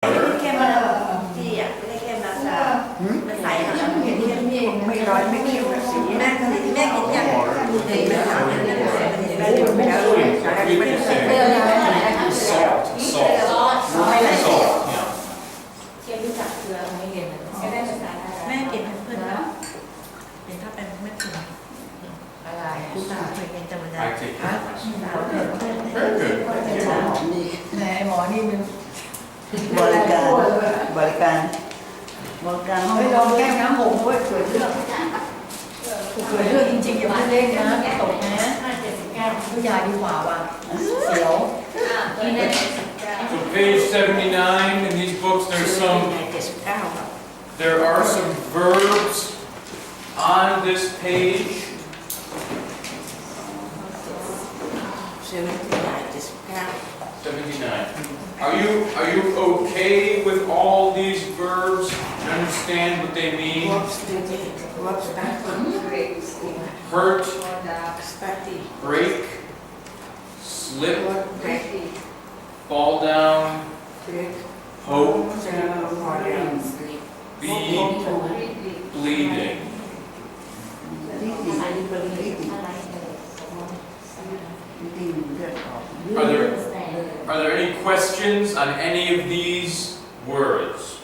เข้มๆนะที่อ่ะไม่ได้เข้มนะจ๊ะมันใสหน่อยนะเห็นเข้มไม่ร้อนไม่เข้มแบบสีแม่กินอย่างเด็กแม่ถามเนี่ยได้ดื่มไปแล้วไม่ได้เปรี้ยวนะ Salt. Salt. Yeah. เทียมรู้จักเกลือไม่เรียนเลยไม่ได้ภาษา แม่กินเพื่อนแล้วเป็นถ้าเป็นไม่ถึง อะไร คุณตาเคยเป็นจังหวัด I take care of myself. เ Very good. ไหนหมอนี่มัน บริการห้อง ไม่ลองแก้น้ำหงด้วยเกิดเรื่องเกิดเรื่องจริงๆอย่าเล่นนะตกนะผู้ใหญ่ดีกว่าว่ะเสียว So page 79 in these books, there are some verbs on this page. 79. Are you okay with all these verbs? You understand what they mean? Hurt, break, slip, fall down, poke, bead, bleeding. Are there any questions on any of these words?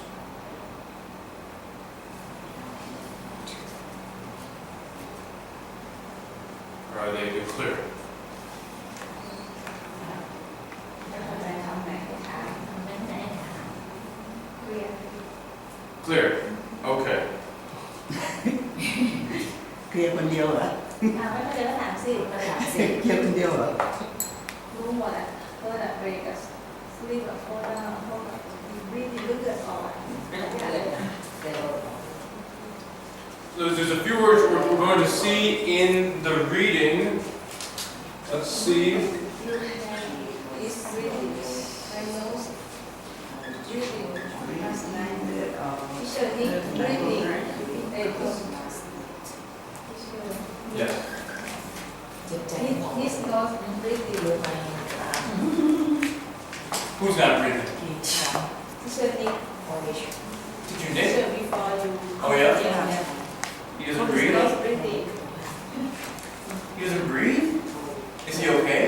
Or are they clear? Clear. Okay. เคลียร์คนเดียวเหรอ ถามว่าเจอถามสิภาษาสิ เคลียร์คนเดียวเหรอ รู้หมดอ่ะเพราะว่าเบรกสลีปแบบโคตรพวกรีดเลือดออก There's a few words we're going to see in the reading. Let's see. Yes. He's not breathing. Who's not breathing? Teacher Nick. Did you Nick? Teacher before you. Oh yeah? He doesn't breathe? He's not breathing. He doesn't breathe? Is he okay?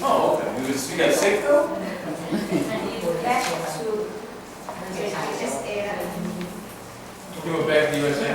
Oh, okay. He got sick though? And he went back to USA. He went back to the USA?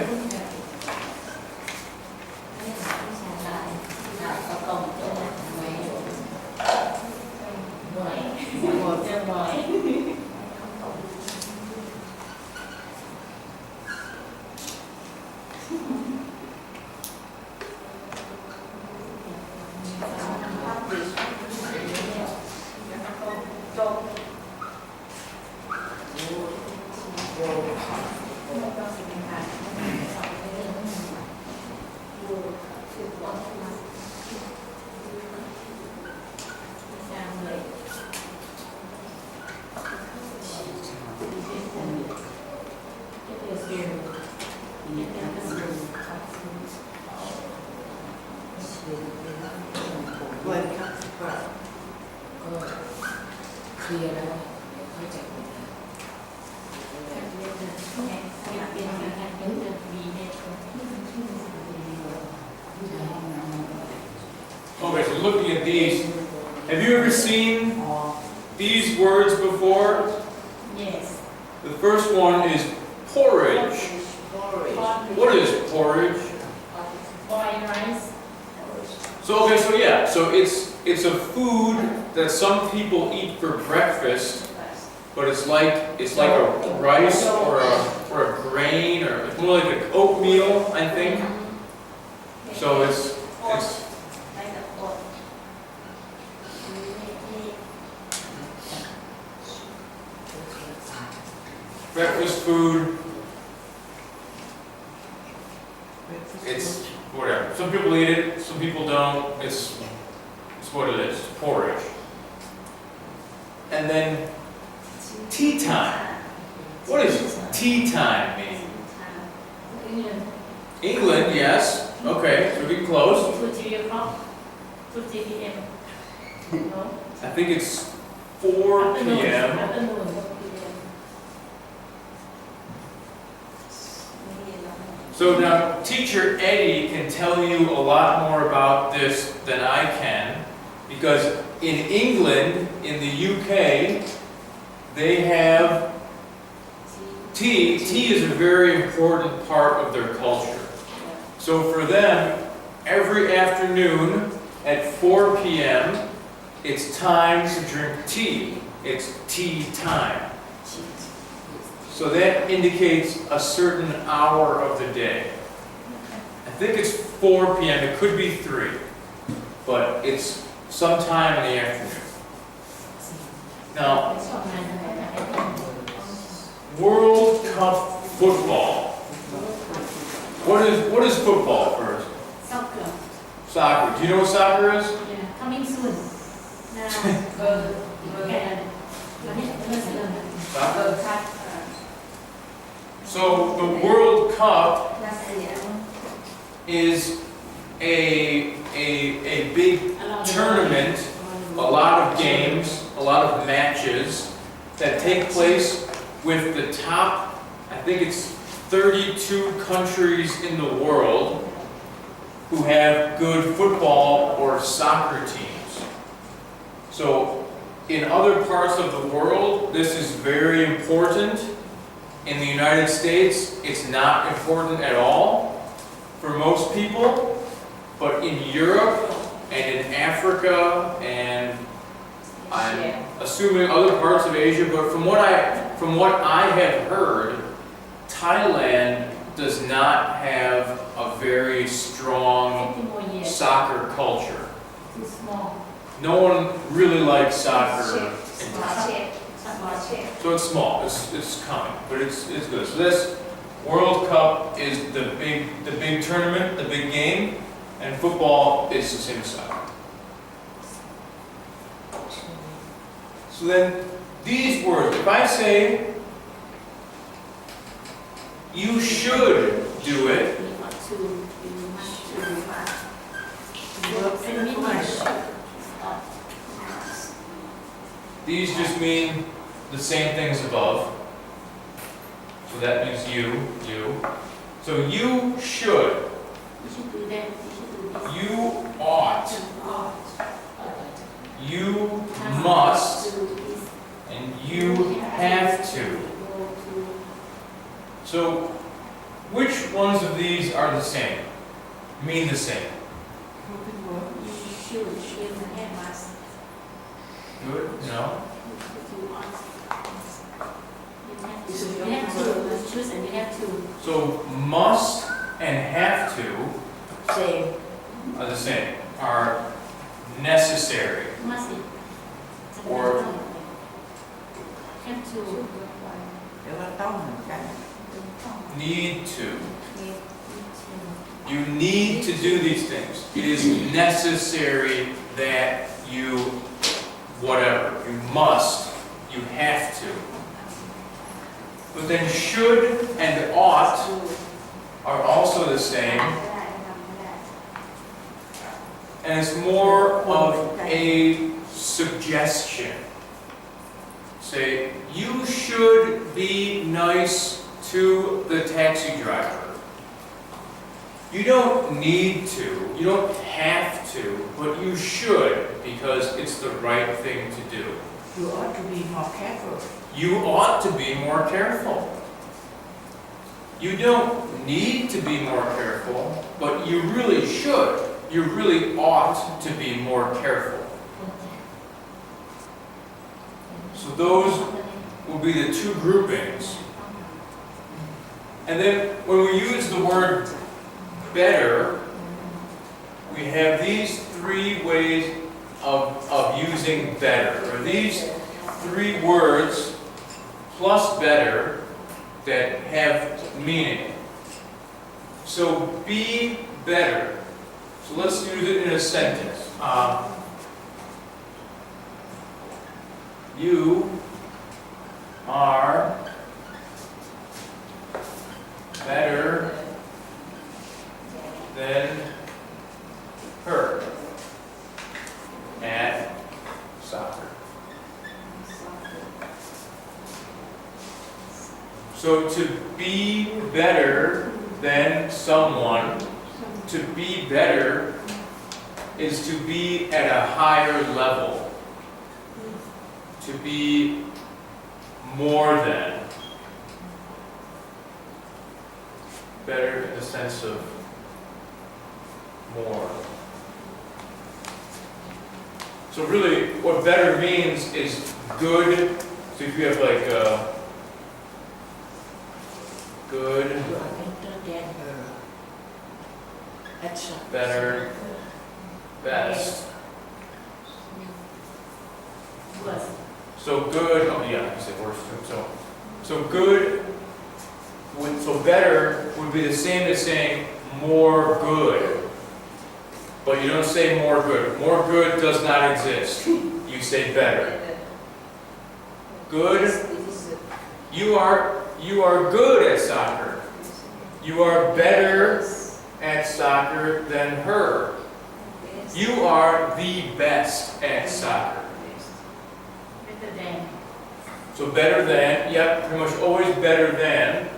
Okay, so looking at these, have you ever seen these words before? Yes. The first one is porridge. What is porridge? Boiled rice. So it's a food that some people eat for breakfast, but it's like a rice or a grain, or it's more like an oatmeal, I think. So it's breakfast food. It's whatever. Some people eat it, some people don't. It's what it is. It's porridge. And then tea time. What does tea time mean? England, yes. Okay, so we're getting close. 2 3 o'clock. 2 3 p.m. No? I think it's 4 p.m. So now, teacher Eddie can tell you a lot more about this than I can, because in England, in the UK, they have tea. Tea is a very important part of their culture. So for them, every afternoon at 4 p.m., it's time to drink tea. It's tea time. So that indicates a certain hour of the day. I think it's 4 p.m., it could be 3, but it's sometime in the afternoon. Now, World Cup football. What is football first? Soccer. Soccer. Do you know what soccer is? Yeah, coming soon. Now, Soccer? So the World Cup is a big tournament, a lot of games, a lot of matches that take place with the top, I think it's 32 countries in the world who have good football or soccer teams. So in other parts of the world, this is very important. In the United States, it's not important at all for most people, but in Europe and in Africa and I'm assuming other parts of Asia, but from what I have heard, Thailand does not have a very strong soccer culture. too small. No one really likes soccer in Thailand. So it's small, it's coming, but it's good. So this World Cup is the big tournament, the big game, and football is the same as soccer. So then these words, if I say you should do it, these just mean the same things above. So that means you. So you should, you ought, you must, and you have to. So which ones of these are the same? Mean the same? Good? No? So must and have to Same. are the same, are necessary. Or เดี๋ยวว่าต้องเหมือนกัน need to. You need to do these things. It is necessary that you, whatever, you must, you have to. But then should and ought are also the same. And it's more of a suggestion. Say, you should be nice to the taxi driver. You don't need to, you don't have to, but you should because it's the right thing to do. You ought to be more careful. You ought to be more careful. You don't need to be more careful, but you really should. You really ought to be more careful. So those will be the two groupings. And then when we use the word better, we have these three ways of using better, or these three words plus better that have meaning. So be better. So let's use it in a sentence. You are better than her at soccer. So to be better than someone, to be better is to be at a higher level. To be more than. Better in the sense of more. So really, what better means is good. So if you have like good, better, best. So good, oh yeah, you said worse too. So good, so better would be the same as saying more good. But you don't say more good. More good does not exist. You say better. Good, you are good at soccer. You are better at soccer than her. You are the best at soccer. So better than, yep, pretty much always better than,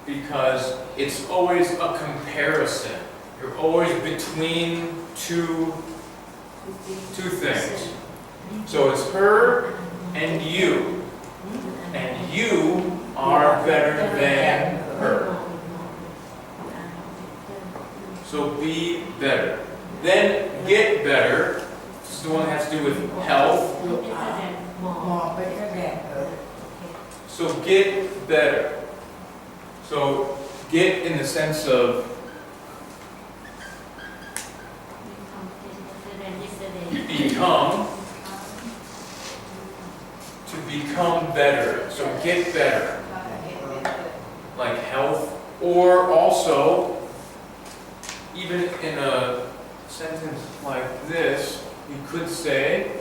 because it's always a comparison. You're always between two things. So it's her and you are better than her. So be better. Then get better. This is the one that has to do with health. So get better. So get in the sense of become, to become better. So get better. Like health, or also, even in a sentence like this, you could say,